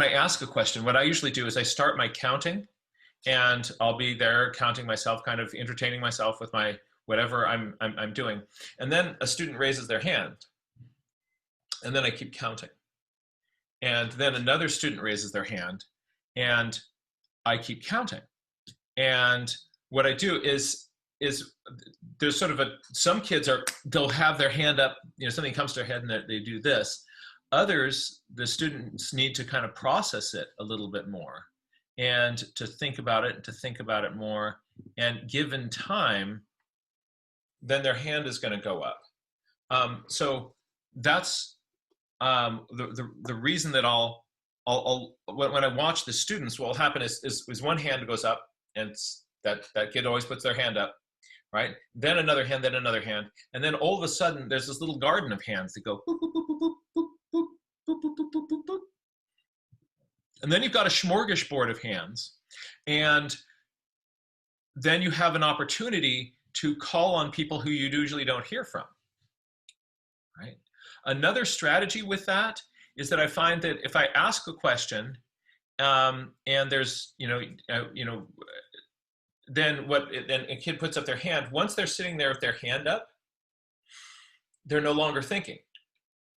I ask a question, what I usually do is I start my counting, and I'll be there counting myself, kind of entertaining myself with my whatever I'm doing. And then a student raises their hand, and then I keep counting. And then another student raises their hand, and I keep counting. And what I do is there's sort of some kids they'll have their hand up, you know, something comes to their head and they do this. Others, the students need to kind of process it a little bit more, and to think about it, and to think about it more, and given time, then their hand is going to go up. So that's the reason that when I watch the students, what will happen is one hand goes up, and that kid always puts their hand up, right? Then another hand, and then all of a sudden there's this little garden of hands that go boop, boop, boop, boop, boop, boop, boop, boop, boop, boop, boop, boop. And then you've got a smorgasbord of hands, and then you have an opportunity to call on people who you usually don't hear from, right? Another strategy with that is that I find that if I ask a question, and there's, then a kid puts up their hand, once they're sitting there with their hand up, they're no longer thinking.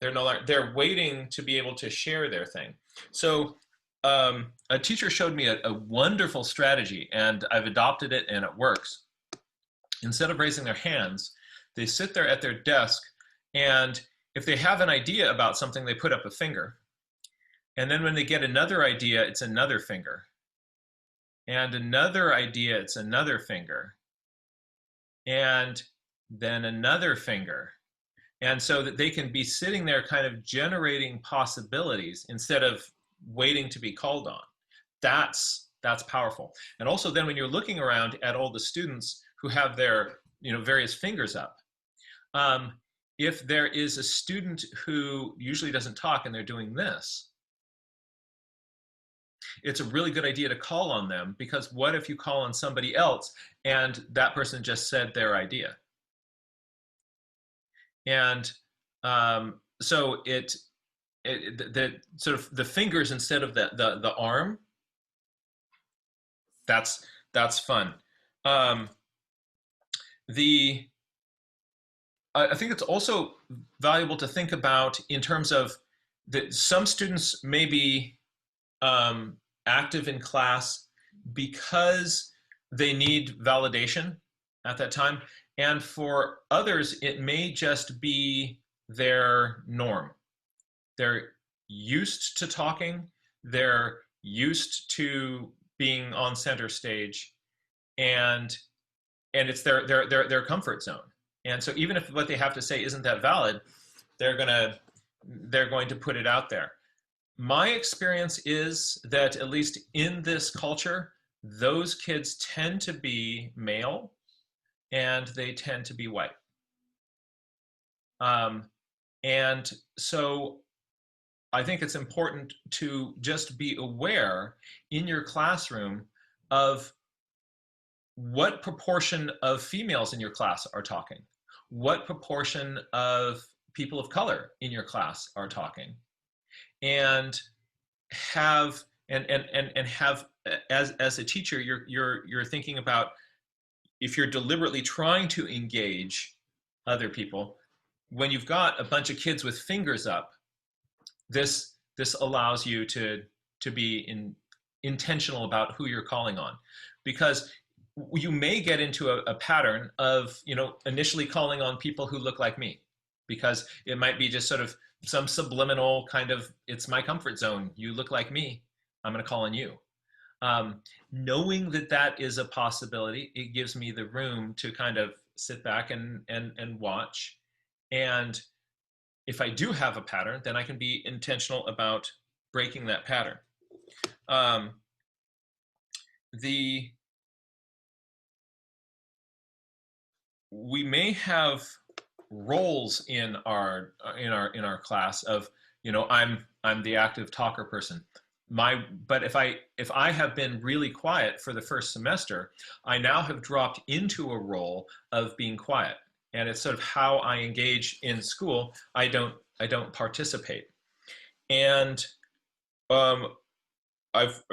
They're waiting to be able to share their thing. So a teacher showed me a wonderful strategy, and I've adopted it, and it works. Instead of raising their hands, they sit there at their desk, and if they have an idea about something, they put up a finger. And then when they get another idea, it's another finger. And another idea, it's another finger. And then another finger. And so that they can be sitting there kind of generating possibilities instead of waiting to be called on. That's powerful. And also then when you're looking around at all the students who have their various fingers up, if there is a student who usually doesn't talk and they're doing this, it's a really good idea to call on them, because what if you call on somebody else and that person just said their idea? And so the sort of the fingers instead of the arm, that's fun. I think it's also valuable to think about in terms of that some students may be active in class because they need validation at that time. And for others, it may just be their norm. They're used to talking, they're used to being on center stage, and it's their comfort zone. And so even if what they have to say isn't that valid, they're going to put it out there. My experience is that at least in this culture, those kids tend to be male and they tend to be white. And so I think it's important to just be aware in your classroom of what proportion of females in your class are talking, what proportion of people of color in your class are talking, and have as a teacher, you're thinking about, if you're deliberately trying to engage other people, when you've got a bunch of kids with fingers up, this allows you to be intentional about who you're calling on, because you may get into a pattern of, initially calling on people who look like me, because it might be just sort of some subliminal kind of, it's my comfort zone, you look like me, I'm going to call on you. Knowing that is a possibility, it gives me the room to kind of sit back and watch. And if I do have a pattern, then I can be intentional about breaking that pattern. We may have roles in our class of, I'm the active talker person. But if I have been really quiet for the first semester, I now have dropped into a role of being quiet, and it's sort of how I engage in school. I don't participate, and I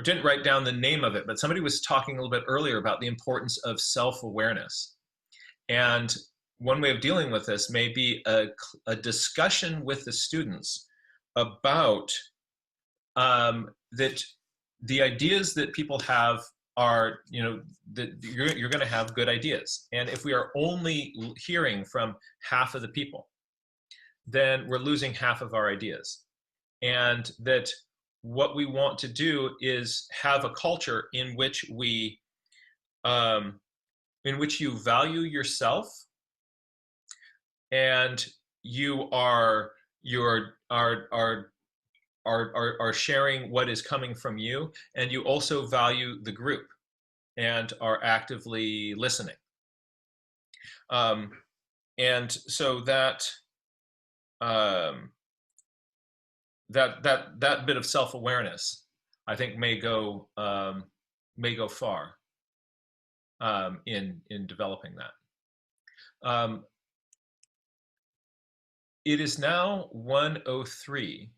didn't write down the name of it, but somebody was talking a little bit earlier about the importance of self-awareness. And one way of dealing with this may be a discussion with the students about that the ideas that people have are, that you're going to have good ideas. And if we are only hearing from half of the people, then we're losing half of our ideas. And that what we want to do is have a culture in which we, in which you value yourself, and you are sharing what is coming from you, and you also value the group and are actively listening. And so that that bit of self-awareness, I think, may go far in developing that. It is now 1:03.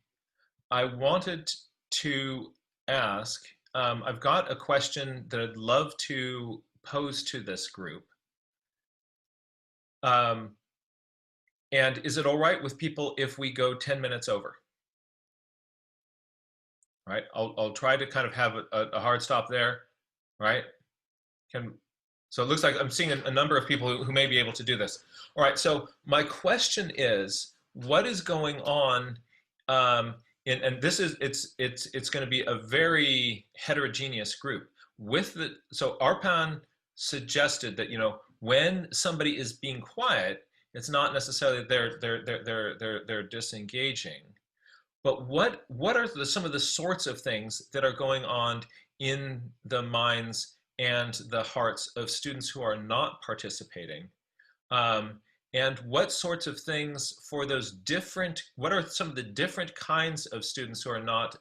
I wanted to ask, I've got a question that I'd love to pose to this group. And is it all right with people if we go 10 minutes over? Right, I'll try to kind of have a hard stop there, right? So it looks like I'm seeing a number of people who may be able to do this. All right, so my question is, what is going on? And this is, it's going to be a very heterogeneous group. So Arpan suggested that, when somebody is being quiet, it's not necessarily they're disengaging, but what are some of the sorts of things that are going on in the minds and the hearts of students who are not participating? And what sorts of things for those what are some of the different kinds of students who are not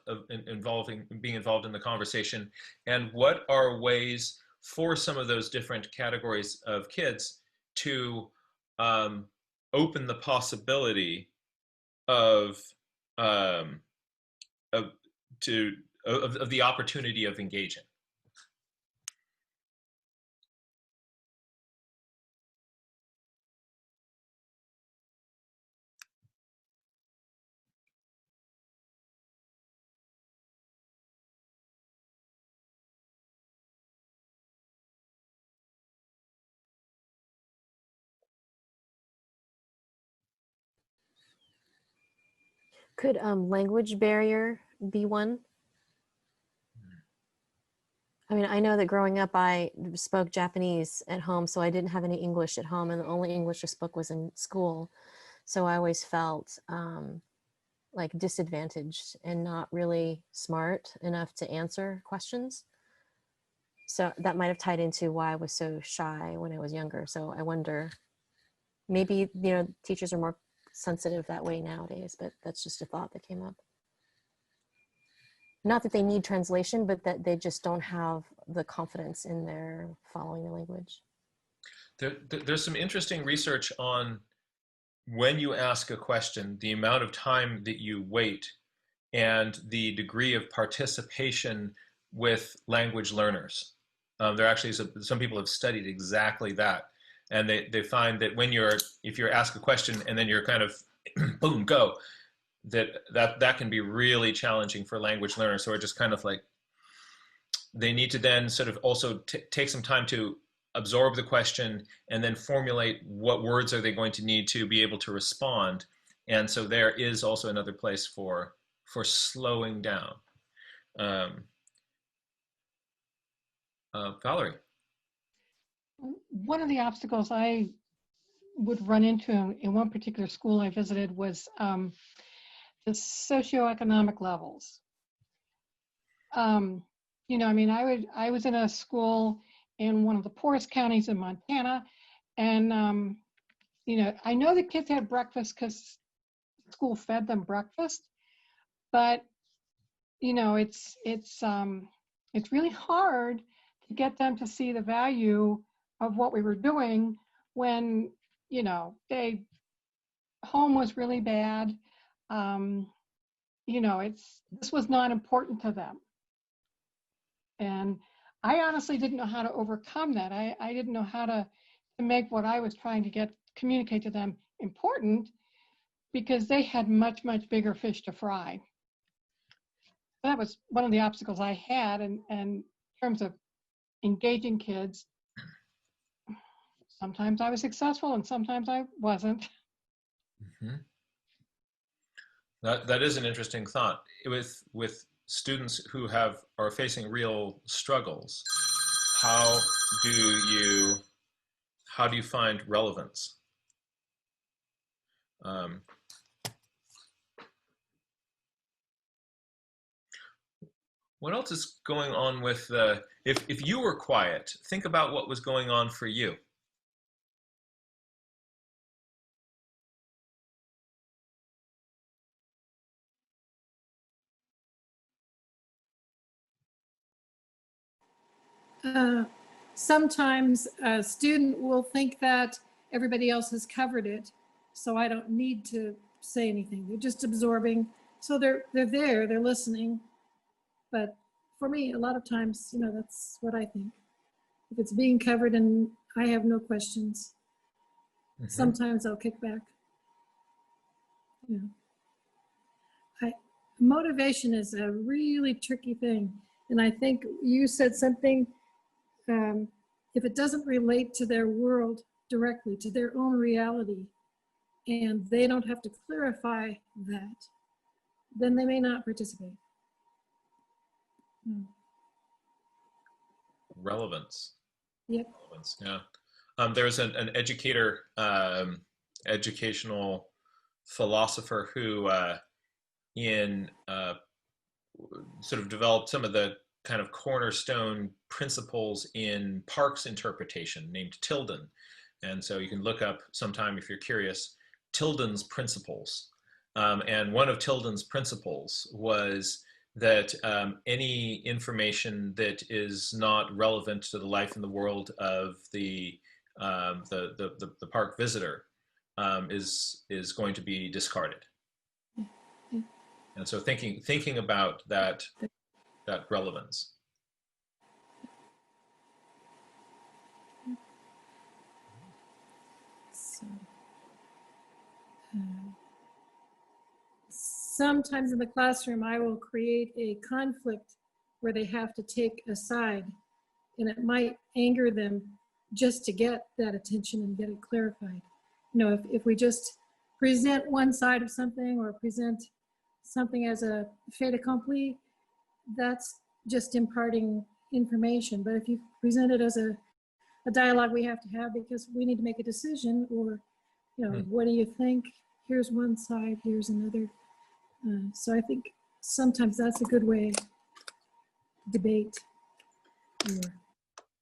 being involved in the conversation? And what are ways for some of those different categories of kids to open the possibility of the opportunity of engaging? Could language barrier be one? I mean, I know that growing up, I spoke Japanese at home, so I didn't have any English at home, and the only English I spoke was in school. So I always felt like disadvantaged and not really smart enough to answer questions. So that might have tied into why I was so shy when I was younger. So I wonder, maybe, you know, teachers are more sensitive that way nowadays, but that's just a thought that came up. Not that they need translation, but that they just don't have the confidence in their following the language. There's some interesting research on when you ask a question, the amount of time that you wait and the degree of participation with language learners. There actually is some people have studied exactly that. And they find that if you're asked a question and then you're kind of, boom, go, that can be really challenging for language learners. So we're just kind of like, they need to then sort of also take some time to absorb the question and then formulate what words are they going to need to be able to respond. And so there is also another place for slowing down. Valerie. One of the obstacles I would run into in one particular school I visited was the socioeconomic levels. You know, I mean, I was in a school in one of the poorest counties in Montana, and you know, I know the kids had breakfast because school fed them breakfast, but you know, it's really hard to get them to see the value of what we were doing when, you know, home was really bad. You know, this was not important to them. And I honestly didn't know how to overcome that. I didn't know how to make what I was trying to communicate to them important, because they had much, much bigger fish to fry. That was one of the obstacles I had in terms of engaging kids. Sometimes I was successful and sometimes I wasn't. Mm-hmm. That is an interesting thought. With students who are facing real struggles, how do you find relevance? What else is going on with if you were quiet, think about what was going on for you. Sometimes a student will think that everybody else has covered it, so I don't need to say anything. They're just absorbing. So they're there, they're listening. But for me, a lot of times, you know, that's what I think. If it's being covered and I have no questions, sometimes I'll kick back. Yeah. Motivation is a really tricky thing. And I think you said something, if it doesn't relate to their world directly, to their own reality, and they don't have to clarify that, then they may not participate. Relevance. Yep. Relevance, yeah. There's an educator, educational philosopher who sort of developed some of the kind of cornerstone principles in Parks interpretation, named Tilden. And so you can look up sometime if you're curious, Tilden's principles. And one of Tilden's principles was that any information that is not relevant to the life and the world of the park visitor is going to be discarded. And so thinking about that relevance. So, sometimes in the classroom, I will create a conflict where they have to take a side, and it might anger them just to get that attention and get it clarified. You know, if we just present one side of something or present something as a fait accompli, that's just imparting information. But if you present it as a dialogue we have to have because we need to make a decision, or, you know, what do you think? Here's one side, here's another. So I think sometimes that's a good way to debate or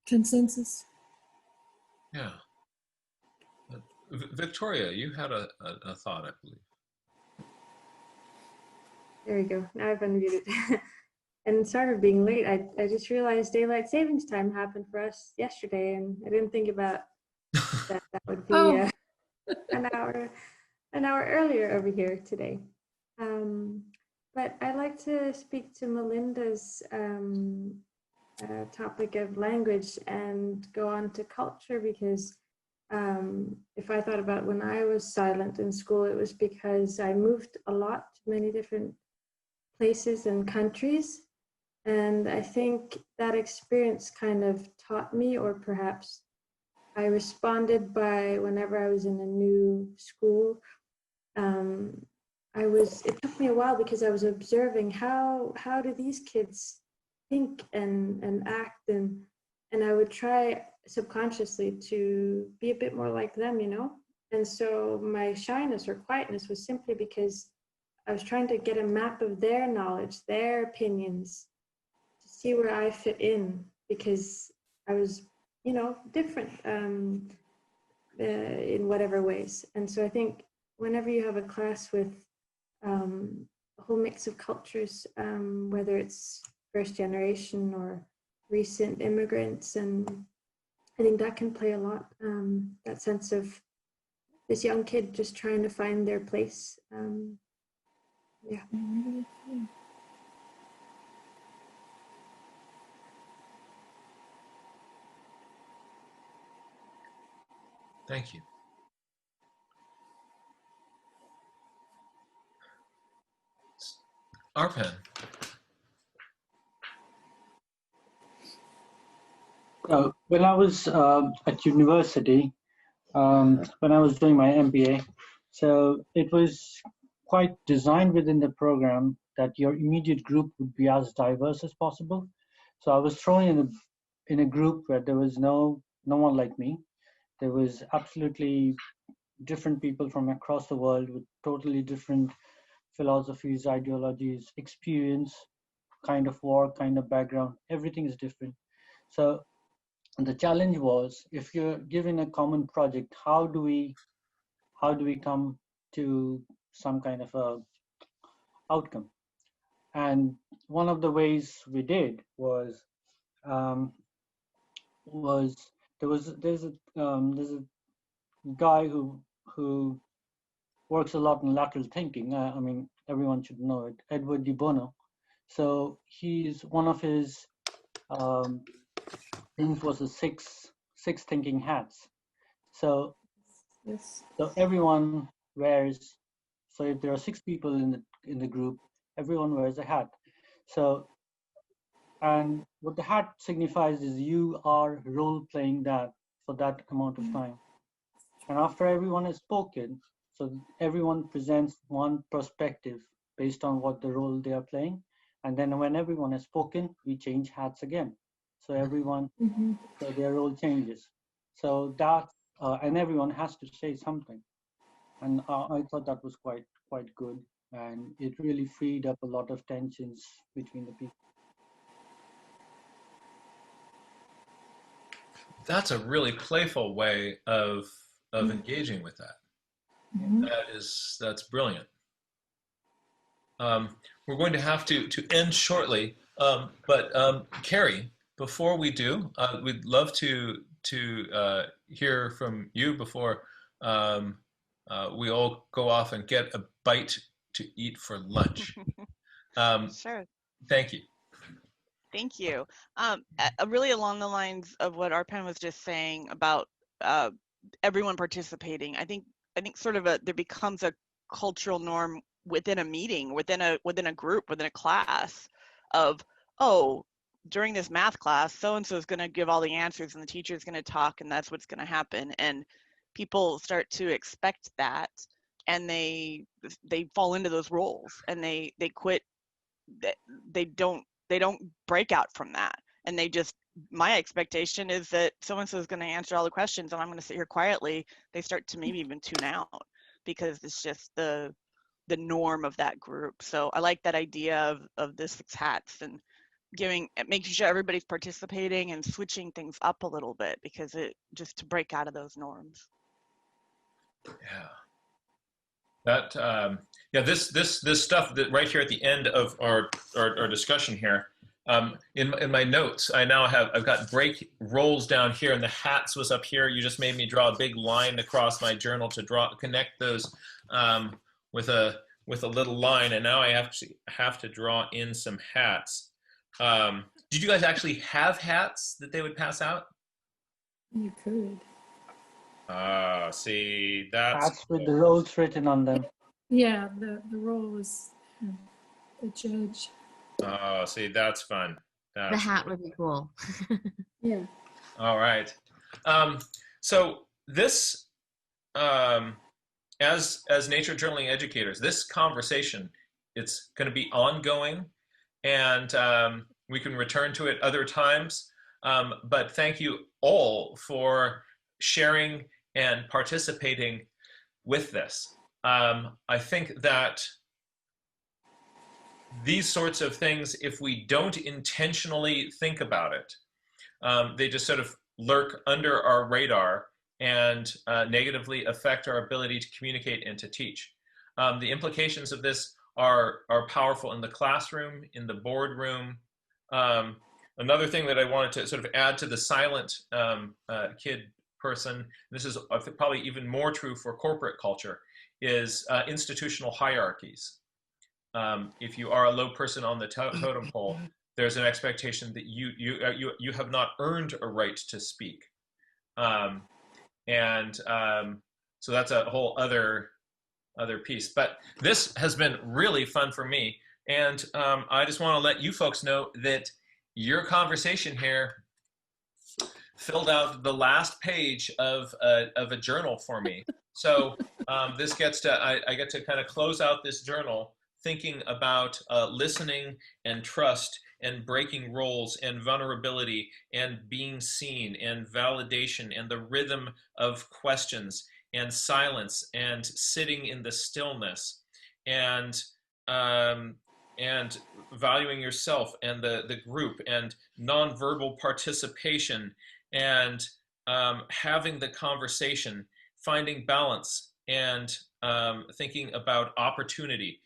consensus. Yeah. Victoria, you had a thought, I believe. There we go. Now I've unmuted. And sorry for being late. I just realized daylight savings time happened for us yesterday, and I didn't think about that. That would be an hour earlier over here today. But I'd like to speak to Melinda's topic of language and go on to culture, because if I thought about when I was silent in school, it was because I moved a lot to many different places and countries. And I think that experience kind of taught me, or perhaps I responded by whenever I was in a new school. It took me a while because I was observing how do these kids think and act, and I would try subconsciously to be a bit more like them, you know? And so my shyness or quietness was simply because I was trying to get a map of their knowledge, their opinions, to see where I fit in, because I was, you know, different in whatever ways. And so I think whenever you have a class with a whole mix of cultures, whether it's first generation or recent immigrants, and I think that can play a lot, that sense of this young kid just trying to find their place. Yeah. Thank you. Arpan. When I was at university, when I was doing my MBA, so it was quite designed within the program that your immediate group would be as diverse as possible. So I was thrown in a group where there was no one like me. There was absolutely different people from across the world with totally different philosophies, ideologies, experience, kind of work, kind of background. Everything is different. So the challenge was, if you're given a common project, how do we come to some kind of a outcome? And one of the ways we did was there's a guy who works a lot in lateral thinking. I mean, everyone should know it, Edward de Bono. So he's one of his things was the six thinking hats. So Yes. so everyone wears. So if there are 6 people in the group, everyone wears a hat. So, and what the hat signifies is you are role playing that for that amount of time. And after everyone has spoken, so everyone presents one perspective based on what the role they are playing. And then when everyone has spoken, we change hats again. So everyone, so their role changes. So that, and everyone has to say something. And I thought that was quite good. And it really freed up a lot of tensions between the people. That's a really playful way of engaging with that. That's brilliant. We're going to have to end shortly, but Carrie, before we do, we'd love to hear from you before we all go off and get a bite to eat for lunch. Sure. Thank you. Thank you. Really along the lines of what Arpan was just saying about everyone participating, I think sort of there becomes a cultural norm within a meeting, within a group, within a class of, oh, during this math class, so-and-so is going to give all the answers and the teacher is going to talk and that's what's going to happen. And people start to expect that. and they fall into those roles, and they quit. They don't break out from that, and they just, my expectation is that so-and-so is going to answer all the questions and I'm going to sit here quietly. They start to maybe even tune out because it's just the norm of that group. So I like that idea of the 6 hats and making sure everybody's participating and switching things up a little bit, because it just to break out of those norms. Yeah. That yeah, this stuff that right here at the end of our discussion here, in my notes, I've got break roles down here, and the hats was up here. You just made me draw a big line across my journal to connect those with a little line, and now I have to draw in some hats. Did you guys actually have hats that they would pass out? You could. See, that's Hats with the roles written on them. Yeah, the role was the judge. Oh, see, that's fun. The hat would be cool. Yeah. All right. So this, as nature journaling educators, this conversation, it's going to be ongoing, and we can return to it other times. But thank you all for sharing and participating with this. I think that these sorts of things, if we don't intentionally think about it, they just sort of lurk under our radar and negatively affect our ability to communicate and to teach. The implications of this are powerful in the classroom, in the boardroom. Another thing that I wanted to sort of add to the silent kid person, this is probably even more true for corporate culture, is institutional hierarchies. If you are a low person on the totem pole, there's an expectation that you have not earned a right to speak, so that's a whole other piece. But this has been really fun for me, and I just want to let you folks know that your conversation here filled out the last page of a journal for me. So this gets to I get to kind of close out this journal thinking about listening and trust and breaking roles and vulnerability and being seen and validation and the rhythm of questions and silence and sitting in the stillness and valuing yourself and the group and nonverbal participation and having the conversation, finding balance, and thinking about opportunity.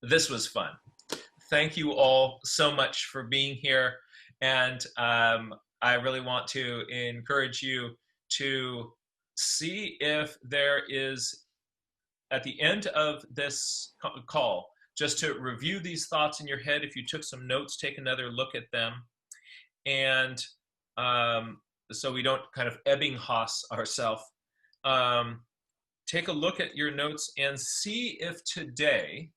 This was fun. Thank you all so much for being here. And I really want to encourage you to see if there is, at the end of this call, just to review these thoughts in your head. If you took some notes, take another look at them. And so we don't kind of Ebbinghaus ourselves. Take a look at your notes and see if today,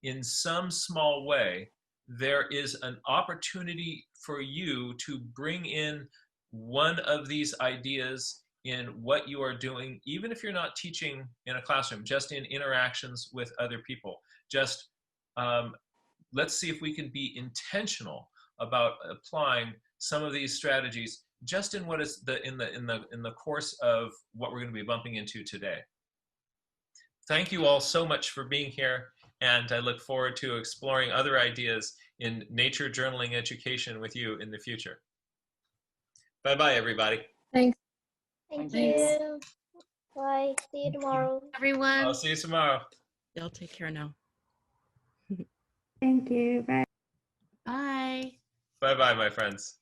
in some small way, there is an opportunity for you to bring in one of these ideas in what you are doing, even if you're not teaching in a classroom, just in interactions with other people. Just let's see if we can be intentional about applying some of these strategies just in what is in the course of what we're going to be bumping into today. Thank you all so much for being here, and I look forward to exploring other ideas in nature journaling education with you in the future. Bye-bye, everybody. Thanks. Thank Thanks. you. Bye. See you tomorrow. Everyone. I'll see you tomorrow. Y'all take care now. Thank you. Bye. Bye. Bye-bye, my friends.